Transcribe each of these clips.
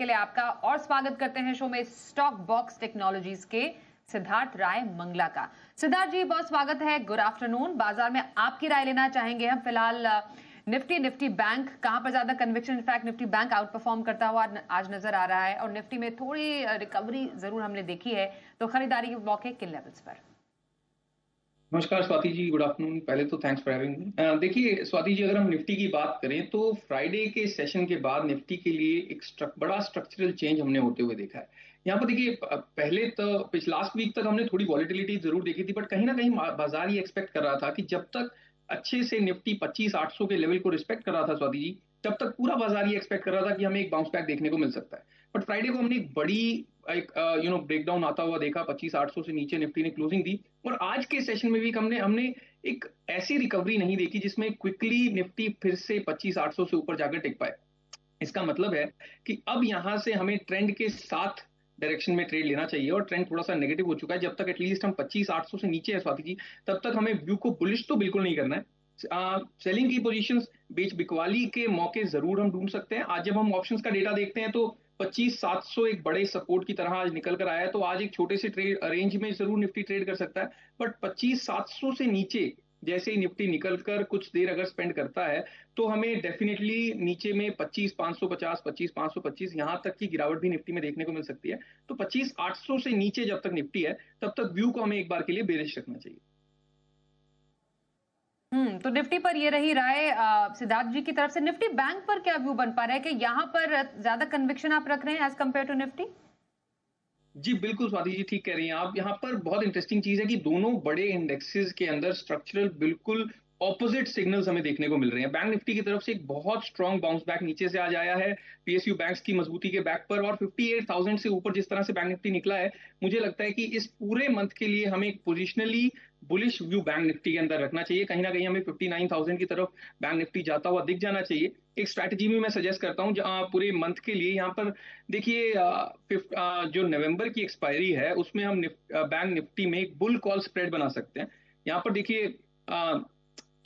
के लिए आपका और स्वागत करते हैं शो में स्टॉक बॉक्स टेक्नोलॉजीज के सिद्धार्थ राय मंगला का। सिद्धार्थ जी, बहुत स्वागत है। Good afternoon. बाजार में आपकी राय लेना चाहेंगे हम। फिलहाल निफ्टी बैंक कहां पर ज्यादा conviction? In fact Nifty bank out perform करता हुआ आज नजर आ रहा है और निफ्टी में थोड़ी रिकवरी जरूर हमने देखी है, तो खरीदारी के मौके किन लेवल्स पर? नमस्कार स्वाति जी, गुड आफ्टरनून। पहले तो थैंक्स फॉर हैविंग मी। देखिए स्वाति जी, अगर हम निफ्टी की बात करें तो फ्राइडे के सेशन के बाद निफ्टी के लिए एक बड़ा स्ट्रक्चरल चेंज हमने होते हुए देखा है। यहाँ पर देखिए, पहले तो लास्ट वीक तक हमने थोड़ी वॉलेटिलिटी जरूर देखी थी, बट कहीं ना कहीं बाजार ये एक्सपेक्ट कर रहा था कि जब तक अच्छे से निफ्टी 25,800 के लेवल को रिस्पेक्ट कर रहा था स्वाति जी, तब तक पूरा बाजार ये एक्सपेक्ट कर रहा था कि हमें एक बाउंस बैक देखने को मिल सकता है। बट फ्राइडे को हमने एक बड़ी एक ब्रेकडाउन आता हुआ देखा। 25,800 से नीचे निफ्टी ने क्लोजिंग दी और आज के सेशन में भी हमने हमने एक ऐसी रिकवरी नहीं देखी जिसमें क्विकली निफ्टी फिर से 25,800 से ऊपर जाकर टिक पाए। इसका मतलब है कि अब यहां से हमें ट्रेंड के साथ डायरेक्शन में ट्रेड लेना चाहिए और ट्रेंड थोड़ा सा नेगेटिव हो चुका है। जब तक एटलीस्ट हम 25,800 से नीचे है स्वाति जी, तब तक हमें व्यू को बुलिश तो बिल्कुल नहीं करना है। सेलिंग की पोजीशंस, बेच बिकवाली के मौके जरूर हम ढूंढ सकते हैं। आज जब हम ऑप्शंस का डेटा देखते हैं तो 25,700 एक बड़े सपोर्ट की तरह आज निकल कर आया है, तो आज एक छोटे से ट्रेड रेंज में जरूर निफ्टी ट्रेड कर सकता है। बट 25,700 से नीचे जैसे ही निफ्टी निकलकर कुछ देर अगर स्पेंड करता है तो हमें डेफिनेटली नीचे में 25,550, 25,525 यहां तक की गिरावट भी निफ्टी में देखने को मिल सकती है। तो 25,800 से नीचे जब तक निफ्टी है तब तक व्यू को हमें एक बार के लिए बेरिश रखना चाहिए। तो निफ्टी पर ये रही राय सिद्धार्थ जी की तरफ से। निफ्टी बैंक पर क्या व्यू बन पा रहा है कि यहाँ पर ज्यादा कन्विक्शन आप रख रहे हैं एज कंपेयर टू निफ्टी? जी बिल्कुल स्वाति जी, ठीक कह रही हैं आप। यहाँ पर बहुत इंटरेस्टिंग चीज है कि दोनों बड़े इंडेक्सेस के अंदर स्ट्रक्चरल बिल्कुल ऑपोजिट सिग्नल्स हमें देखने को मिल रहे हैं। बैंक निफ्टी की तरफ से एक बहुत स्ट्रांग बाउंस बैक नीचे से आज आया है पीएसयू बैंक्स की मजबूती के बैक पर, और 58,000 से ऊपर जिस तरह से बैंक निफ्टी निकला है, मुझे लगता है कि इस पूरे मंथ के लिए हमें एक positionally bullish view bank Nifty के अंदर रखना चाहिए। कहीं ना कहीं हमें 59,000 की तरफ बैंक निफ्टी जाता हुआ दिख जाना चाहिए। एक स्ट्रैटेजी भी मैं सजेस्ट करता हूं पूरे मंथ के लिए। यहाँ पर देखिए, जो नवंबर की एक्सपायरी है उसमें हम बैंक निफ्टी में एक बुल कॉल स्प्रेड बना सकते हैं। यहाँ पर देखिए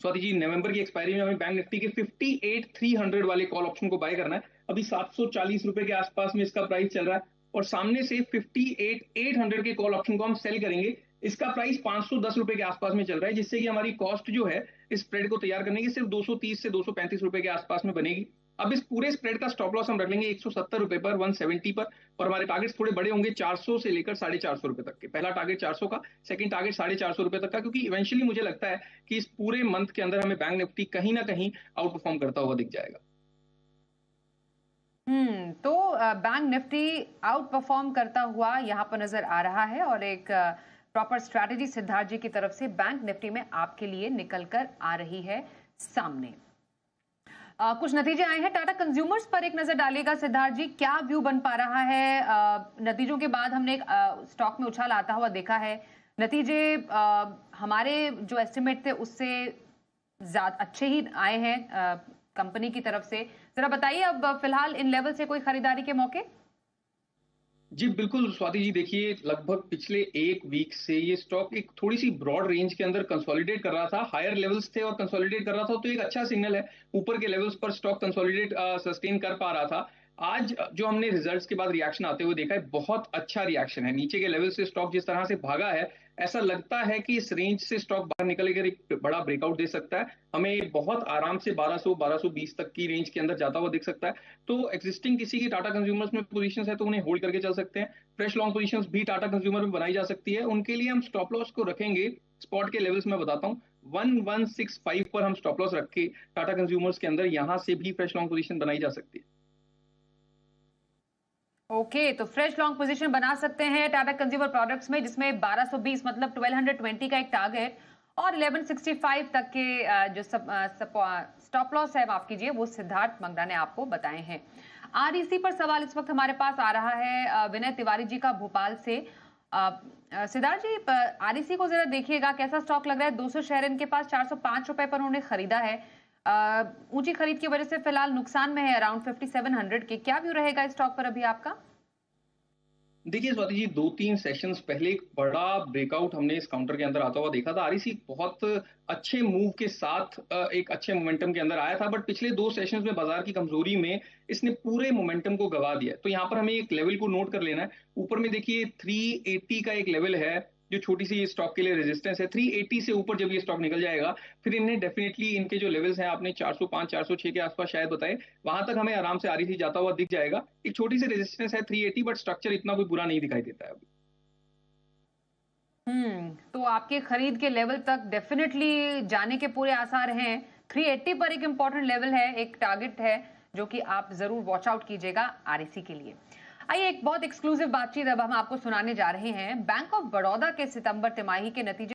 स्वाति जी, नवंबर की एक्सपायरी में हमें बैंक निफ्टी के 58,300 वाले कॉल ऑप्शन को बाय करना है। अभी 740 रुपए के आसपास में इसका प्राइस चल रहा है और सामने से 58,800 के कॉल ऑप्शन को हम सेल करेंगे। इसका प्राइस 510 रुपए के आसपास में चल रहा है, जिससे कि हमारी कॉस्ट जो है इस स्प्रेड को तैयार करने की सिर्फ 230 से 235 रुपए के आसपास में बनेगी। अब इस पूरे स्प्रेड का स्टॉप लॉस हम रख लेंगे 170 रुपए पर, 170 पर, और हमारे टारगेट्स थोड़े बड़े होंगे, 400 से लेकर 450 रुपए तक के। पहला टारगेट 400 का, सेकंड टारगेट 450 रुपए तक का, क्योंकि इवेंचुअली मुझे लगता है कि इस पूरे मंथ के अंदर हमें बैंक निफ्टी कहीं ना कहीं आउट परफॉर्म करता हुआ दिख जाएगा। तो बैंक निफ्टी आउट परफॉर्म करता हुआ यहाँ पर नजर आ रहा है और एक प्रॉपर स्ट्रैटेजी सिद्धार्थ जी की तरफ से बैंक निफ्टी में आपके लिए निकल कर आ रही है सामने। कुछ नतीजे आए हैं। टाटा कंज्यूमर्स पर एक नजर डालिएगा सिद्धार्थ जी, क्या व्यू बन पा रहा है? नतीजों के बाद हमने एक स्टॉक में उछाल आता हुआ देखा है। नतीजे हमारे जो एस्टिमेट थे उससे ज्यादा अच्छे ही आए हैं कंपनी की तरफ से। जरा बताइए अब फिलहाल इन लेवल से कोई खरीदारी के मौके? जी बिल्कुल स्वाति जी, देखिए लगभग पिछले एक वीक से ये स्टॉक एक थोड़ी सी ब्रॉड रेंज के अंदर कंसोलिडेट कर रहा था। हायर लेवल्स थे और कंसोलिडेट कर रहा था, तो एक अच्छा सिग्नल है। ऊपर के लेवल्स पर स्टॉक कंसोलिडेट सस्टेन कर पा रहा था। आज जो हमने रिजल्ट्स के बाद रिएक्शन आते हुए देखा है, बहुत अच्छा रिएक्शन है। नीचे के लेवल से स्टॉक जिस तरह से भागा है, ऐसा लगता है कि इस रेंज से स्टॉक बाहर निकल कर एक बड़ा ब्रेकआउट दे सकता है। हमें बहुत आराम से 1200 1220 तक की रेंज के अंदर जाता हुआ दिख सकता है। तो एग्जिस्टिंग किसी की टाटा कंज्यूमर्स में पोजीशंस है तो उन्हें होल्ड करके चल सकते हैं। फ्रेश लॉन्ग पोजीशंस भी टाटा कंज्यूमर में बनाई जा सकती है। उनके लिए हम स्टॉप लॉस को रखेंगे, स्पॉट के लेवल्स में बताता हूँ, 1165 पर हम स्टॉप लॉस रख के टाटा कंज्यूमर्स के अंदर यहां से भी फ्रेश लॉन्ग पोजीशन बनाई जा सकती है। ओके, तो फ्रेश लॉन्ग पोजीशन बना सकते हैं टाटा कंज्यूमर प्रोडक्ट्स में, जिसमें 1220 मतलब 1220 का एक टारगेट और 1165 तक के जो स्टॉप लॉस है, माफ कीजिए, वो सिद्धार्थ मंगला ने आपको बताए हैं। आरईसी पर सवाल इस वक्त हमारे पास आ रहा है विनय तिवारी जी का भोपाल से। सिद्धार्थ जी, आरईसी को जरा देखिएगा, कैसा स्टॉक लग रहा है? 200 शेयर इनके पास 405 रुपए पर उन्होंने खरीदा है। ऊंची खरीद की वजह से फिलहाल नुकसान में है अराउंड 5700 के। क्या व्यू रहेगा इस स्टॉक पर अभी आपका? देखिए स्वाति जी, 2-3 सेशंस पहले एक बड़ा ब्रेकआउट हमने इस काउंटर के अंदर आता हुआ देखा था। आरईसी बहुत अच्छे मूव के साथ एक अच्छे मोमेंटम के अंदर आया था, बट पिछले 2 सेशंस में बाजार की कमजोरी में इसने पूरे मोमेंटम को गवा दिया। तो यहाँ पर हमें एक लेवल को नोट कर लेना है। ऊपर में देखिए 380 का एक लेवल है, जो छोटी सी स्टॉक के लिए रेजिस्टेंस है। 380 से ऊपर जब ये स्टॉक निकल जाएगा, फिर इन्हें डेफिनेटली इनके जो लेवल्स हैं, आपने 405 406 के आसपास शायद बताए, वहां तक हमें आराम से आरईसी जाता हुआ दिख जाएगा। एक छोटी सी रेजिस्टेंस है 380, बट स्ट्रक्चर इतना कोई बुरा नहीं दिखाई देता है अभी। तो आपके खरीद के लेवल तक डेफिनेटली जाने के पूरे आसार हैं। 380 पर एक इंपॉर्टेंट लेवल है, एक टारगेट है जो कि आप जरूर वॉच आउट कीजिएगा आरईसी के लिए। आइए एक बहुत एक्सक्लूसिव बातचीत अब हम आपको सुनाने जा रहे हैं। बैंक ऑफ बड़ौदा के सितंबर तिमाही के नतीजे